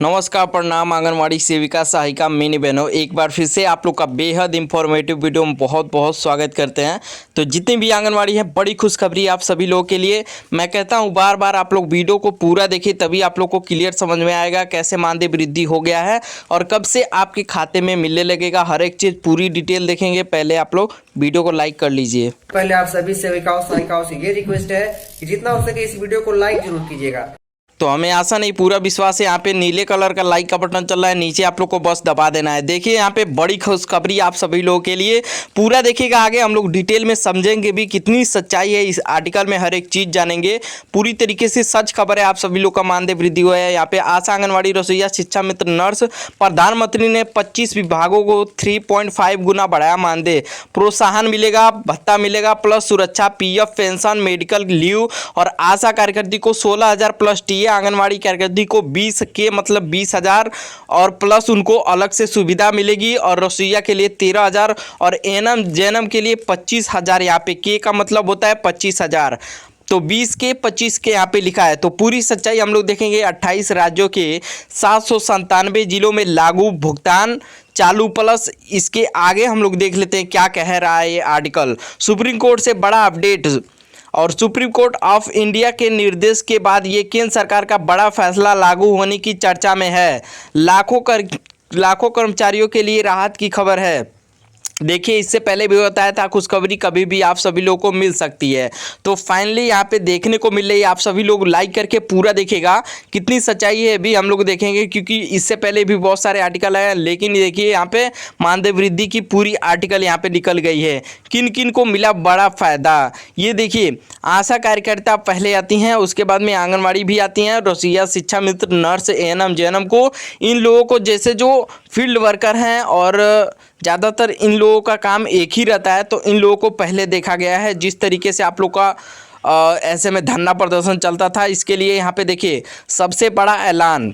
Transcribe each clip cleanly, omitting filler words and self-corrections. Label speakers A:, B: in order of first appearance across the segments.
A: नमस्कार, प्रणाम आंगनवाड़ी सेविका सहायिका मिनी बहनों, एक बार फिर से आप लोग का बेहद इंफॉर्मेटिव वीडियो में बहुत बहुत स्वागत करते हैं। तो जितनी भी आंगनवाड़ी है, बड़ी खुशखबरी आप सभी लोगों के लिए। मैं कहता हूं बार बार आप लोग वीडियो को पूरा देखिए, तभी आप लोग को क्लियर समझ में आएगा कैसे मानदेय वृद्धि हो गया है और कब से आपके खाते में मिलने लगेगा। हर एक चीज़ पूरी डिटेल देखेंगे। पहले आप लोग वीडियो को लाइक कर लीजिए।
B: पहले आप सभी सेविकाओं सहायिकाओं से ये रिक्वेस्ट है कि जितना हो सके इस वीडियो को लाइक जरूर कीजिएगा।
A: तो हमें आशा नहीं, पूरा विश्वास है। यहाँ पे नीले कलर का लाइक का बटन चल रहा है, नीचे आप लोग को बस दबा देना है। देखिए यहाँ पे बड़ी खुशखबरी आप सभी लोगों के लिए। पूरा देखिएगा, आगे हम लोग डिटेल में समझेंगे भी कितनी सच्चाई है इस आर्टिकल में, हर एक चीज़ जानेंगे। पूरी तरीके से सच खबर है। आप सभी लोग का मानदेय वृद्धि हुआ है। यहाँ पे आशा, आंगनवाड़ी, रसोईया, शिक्षा मित्र, नर्स, प्रधानमंत्री ने 25 विभागों को 3.5 गुना बढ़ाया मानदेय। प्रोत्साहन मिलेगा, भत्ता मिलेगा, प्लस सुरक्षा, पीएफ, पेंशन, मेडिकल लीव और आशा कार्यकर्ती को 16,000 प्लस टीए, आंगनवाड़ी कार्यकर्ती को 20 के मतलब 20,000 और प्लस उनको अलग से सुविधा मिलेगी। और रसोईया के लिए 13,000 और एनएम जेएनएम के लिए 25,000। यहाँ पे के का मतलब होता है 25,000, तो 20 के 25 के यहाँ पे लिखा है। तो पूरी सच्चाई हम लोग देखेंगे। 28 राज्यों के 797 जिलों में लागू, भुगतान चालू। प्लस इसके आगे हम लोग देख लेते हैं क्या कह रहा है ये आर्टिकल। सुप्रीम कोर्ट से बड़ा अपडेट और सुप्रीम कोर्ट ऑफ इंडिया के निर्देश के बाद ये केंद्र सरकार का बड़ा फैसला लागू होने की चर्चा में है। लाखों कर्मचारियों के लिए राहत की खबर है। देखिए, इससे पहले भी बताया था खुशखबरी कभी भी आप सभी लोगों को मिल सकती है। तो फाइनली यहाँ पे देखने को मिल रही है। आप सभी लोग लाइक करके पूरा देखिएगा, कितनी सच्चाई है भी हम लोग देखेंगे, क्योंकि इससे पहले भी बहुत सारे आर्टिकल आए। लेकिन देखिए यहाँ पे मानदेय वृद्धि की पूरी आर्टिकल यहाँ पे निकल गई है। किन किन को मिला बड़ा फायदा, ये देखिए। आशा कार्यकर्ता पहले आती हैं, उसके बाद में आंगनवाड़ी भी आती हैं, रसोईया, शिक्षा मित्र, नर्स, एएनएम, जेएनएम को। इन लोगों को जैसे जो फील्ड वर्कर हैं और ज़्यादातर इन लोगों का काम एक ही रहता है, तो इन लोगों को पहले देखा गया है। जिस तरीके से आप लोग का ऐसे में धरना प्रदर्शन चलता था, इसके लिए यहाँ पे देखिए सबसे बड़ा ऐलान।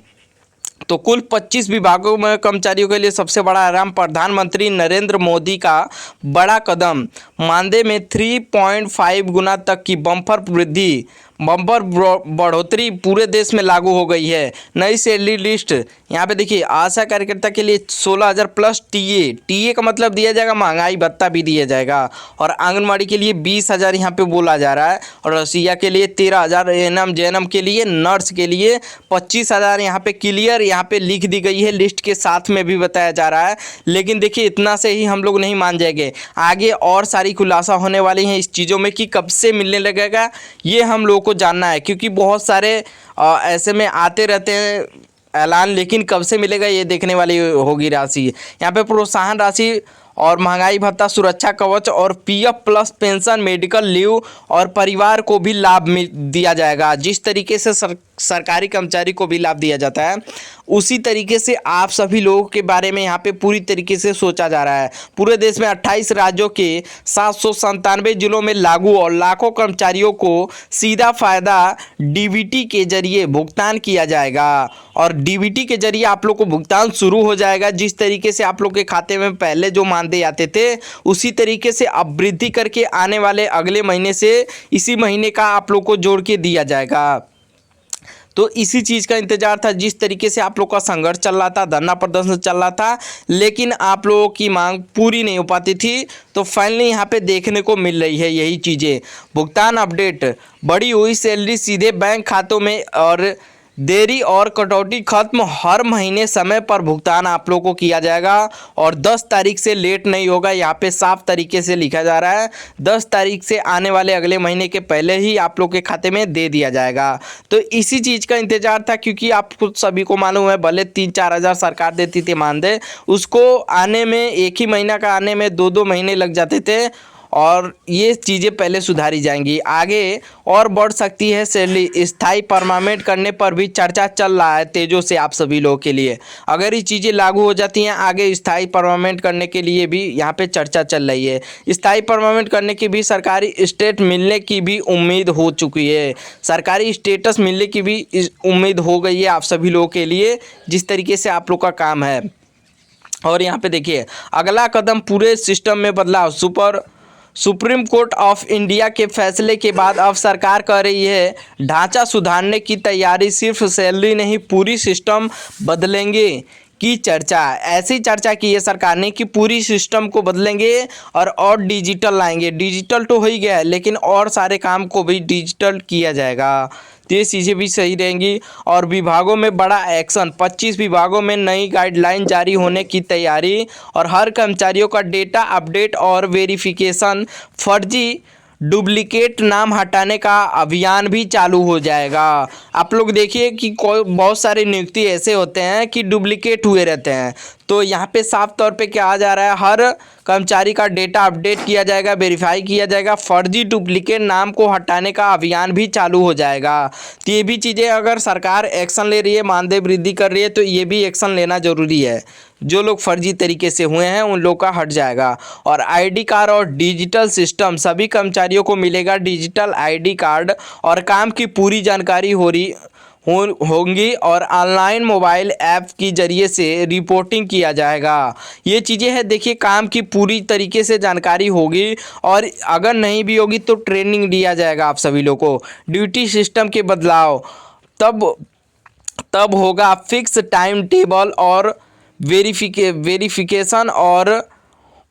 A: तो कुल 25 विभागों में कर्मचारियों के लिए सबसे बड़ा आराम, प्रधानमंत्री नरेंद्र मोदी का बड़ा कदम। मानदेय में 3.5 गुना तक की बम्पर वृद्धि, बम्पर बढ़ोतरी पूरे देश में लागू हो गई है। नई सैलरी लिस्ट यहाँ पे देखिए। आशा कार्यकर्ता के लिए 16,000 प्लस टीए का मतलब दिया जाएगा, महंगाई भत्ता भी दिया जाएगा। और आंगनवाड़ी के लिए 20,000 यहाँ पे बोला जा रहा है। और रसोईया के लिए 13,000, एएनएम जेएनएम के लिए, नर्स के लिए 25,000 यहाँ पे क्लियर यहाँ पे लिख दी गई है, लिस्ट के साथ में भी बताया जा रहा है। लेकिन देखिए इतना से ही हम लोग नहीं मान जाएंगे, आगे और सारी खुलासा होने वाली हैं इस चीज़ों में कि कब से मिलने लगेगा, ये हम लोग को जानना है। क्योंकि बहुत सारे ऐसे में आते रहते हैं ऐलान, लेकिन कब से मिलेगा ये देखने वाली होगी राशि। यहाँ पे प्रोत्साहन राशि और महंगाई भत्ता, सुरक्षा कवच और PF plus pension, medical leave और परिवार को भी लाभ दिया जाएगा। जिस तरीके से सरकारी कर्मचारी को भी लाभ दिया जाता है, उसी तरीके से आप सभी लोगों के बारे में यहाँ पे पूरी तरीके से सोचा जा रहा है। पूरे देश में 28 राज्यों के 797 जिलों में लागू और लाखों कर्मचारियों को सीधा फायदा डीबीटी के जरिए भुगतान किया जाएगा। और डीबीटी के जरिए आप लोग को भुगतान शुरू हो जाएगा। जिस तरीके से आप लोग के खाते में पहले जो मानदेय आते थे, उसी तरीके से अब वृद्धि करके आने वाले अगले महीने से इसी महीने का आप लोग को जोड़ के दिया जाएगा। तो इसी चीज़ का इंतजार था। जिस तरीके से आप लोग का संघर्ष चल रहा था, धरना प्रदर्शन चल रहा था, लेकिन आप लोगों की मांग पूरी नहीं हो पाती थी, तो फाइनली यहाँ पे देखने को मिल रही है यही चीज़ें। भुगतान अपडेट, बढ़ी हुई सैलरी सीधे बैंक खातों में और देरी और कटौती खत्म। हर महीने समय पर भुगतान आप लोगों को किया जाएगा और 10 तारीख से लेट नहीं होगा। यहाँ पे साफ तरीके से लिखा जा रहा है 10 तारीख से आने वाले अगले महीने के पहले ही आप लोग के खाते में दे दिया जाएगा। तो इसी चीज़ का इंतजार था, क्योंकि आपको सभी को मालूम है भले 3-4 हज़ार सरकार देती थी मानदेय, उसको आने में एक ही महीना का आने में 2-2 महीने लग जाते थे। और ये चीज़ें पहले सुधारी जाएंगी, आगे और बढ़ सकती है सैलरी। स्थायी परमानेंट करने पर भी चर्चा चल रहा है तेज़ों से आप सभी लोगों के लिए। अगर ये चीज़ें लागू हो जाती हैं, आगे स्थायी परमानेंट करने के लिए भी यहाँ पे चर्चा चल रही है। स्थायी परमानेंट करने की भी सरकारी स्टेट मिलने की भी उम्मीद हो चुकी है। सरकारी स्टेटस मिलने की भी उम्मीद हो गई है आप सभी लोगों के लिए, जिस तरीके से आप लोग का काम है। और यहाँ पे देखिए अगला कदम, पूरे सिस्टम में बदलाव। सुप्रीम कोर्ट ऑफ इंडिया के फैसले के बाद अब सरकार कर रही है ढांचा सुधारने की तैयारी, सिर्फ सैलरी नहीं पूरी सिस्टम बदलेंगे की चर्चा। ऐसी चर्चा की है सरकार ने कि पूरी सिस्टम को बदलेंगे और डिजिटल लाएंगे। डिजिटल तो हो ही गया है लेकिन और सारे काम को भी डिजिटल किया जाएगा, तो ये चीज़ें भी सही रहेंगी। और विभागों में बड़ा एक्शन, 25 विभागों में नई गाइडलाइन जारी होने की तैयारी और हर कर्मचारियों का डेटा अपडेट और वेरिफिकेशन, फर्जी डुप्लीकेट नाम हटाने का अभियान भी चालू हो जाएगा। आप लोग देखिए कि कोई बहुत सारे नियुक्ति ऐसे होते हैं कि डुप्लीकेट हुए रहते हैं, तो यहाँ पे साफ तौर पे क्या आ जा रहा है, हर कर्मचारी का डेटा अपडेट किया जाएगा, वेरीफाई किया जाएगा, फर्जी डुप्लीकेट नाम को हटाने का अभियान भी चालू हो जाएगा। तो ये भी चीज़ें अगर सरकार एक्शन ले रही है, मानदेय वृद्धि कर रही है, तो ये भी एक्शन लेना ज़रूरी है। जो लोग फर्जी तरीके से हुए हैं उन लोग का हट जाएगा। और आईडी कार्ड और डिजिटल सिस्टम, सभी कर्मचारियों को मिलेगा डिजिटल आईडी कार्ड और काम की पूरी जानकारी होंगी और ऑनलाइन मोबाइल ऐप के जरिए से रिपोर्टिंग किया जाएगा। ये चीज़ें हैं, देखिए काम की पूरी तरीके से जानकारी होगी और अगर नहीं भी होगी तो ट्रेनिंग दिया जाएगा आप सभी लोग को। ड्यूटी सिस्टम के बदलाव, तब होगा फिक्स टाइम टेबल और वेरिफिकेशन और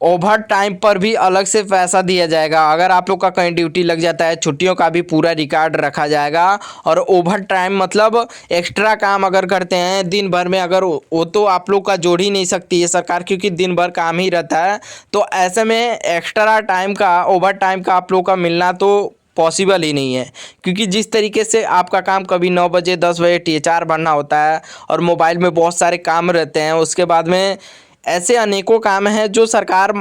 A: ओवर टाइम पर भी अलग से पैसा दिया जाएगा। अगर आप लोग का कहीं ड्यूटी लग जाता है, छुट्टियों का भी पूरा रिकॉर्ड रखा जाएगा। और ओवर टाइम मतलब एक्स्ट्रा काम अगर करते हैं दिन भर में, अगर वो तो आप लोग का जोड़ ही नहीं सकती है सरकार, क्योंकि दिन भर काम ही रहता है। तो ऐसे में एक्स्ट्रा टाइम का, ओवर टाइम का आप लोग का मिलना तो पॉसिबल ही नहीं है, क्योंकि जिस तरीके से आपका काम कभी 9 बजे 10 बजे THR भरना होता है और मोबाइल में बहुत सारे काम रहते हैं, उसके बाद में ऐसे अनेकों काम हैं जो सरकार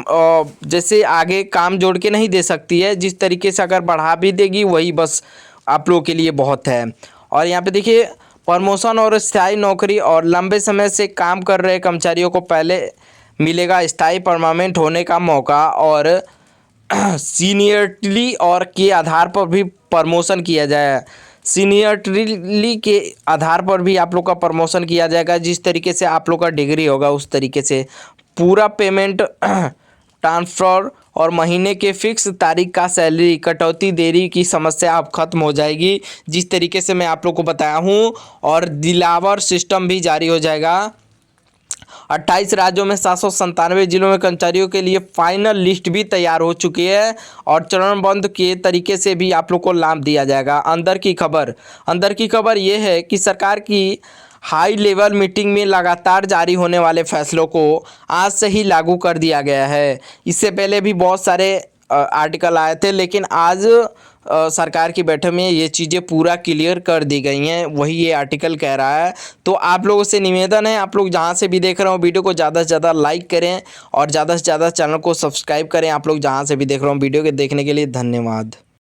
A: जैसे आगे काम जोड़ के नहीं दे सकती है। जिस तरीके से अगर बढ़ा भी देगी वही बस आप लोगों के लिए बहुत है। और यहाँ पे देखिए प्रमोशन और स्थायी नौकरी, और लंबे समय से काम कर रहे कर्मचारियों को पहले मिलेगा स्थायी परमानेंट होने का मौका और सीनियरिटी और के आधार पर भी प्रमोशन किया जाए। सीनियरिटी के आधार पर भी आप लोग का प्रमोशन किया जाएगा। जिस तरीके से आप लोग का डिग्री होगा उस तरीके से पूरा पेमेंट ट्रांसफ़र और महीने के फिक्स तारीख का सैलरी कटौती, देरी की समस्या अब खत्म हो जाएगी, जिस तरीके से मैं आप लोग को बताया हूँ। और दिलावर सिस्टम भी जारी हो जाएगा। 28 राज्यों में 797 जिलों में कर्मचारियों के लिए फाइनल लिस्ट भी तैयार हो चुकी है और चरणबद्ध के तरीके से भी आप लोग को लाभ दिया जाएगा। अंदर की खबर ये है कि सरकार की हाई लेवल मीटिंग में लगातार जारी होने वाले फैसलों को आज से ही लागू कर दिया गया है। इससे पहले भी बहुत सारे आर्टिकल आए थे, लेकिन आज सरकार की बैठक में ये चीज़ें पूरा क्लियर कर दी गई हैं, वही ये आर्टिकल कह रहा है। तो आप लोगों से निवेदन है, आप लोग जहाँ से भी देख रहे हो वीडियो को ज़्यादा से ज़्यादा लाइक करें और ज़्यादा से ज़्यादा चैनल को सब्सक्राइब करें। आप लोग जहाँ से भी देख रहे हो वीडियो के देखने के लिए धन्यवाद।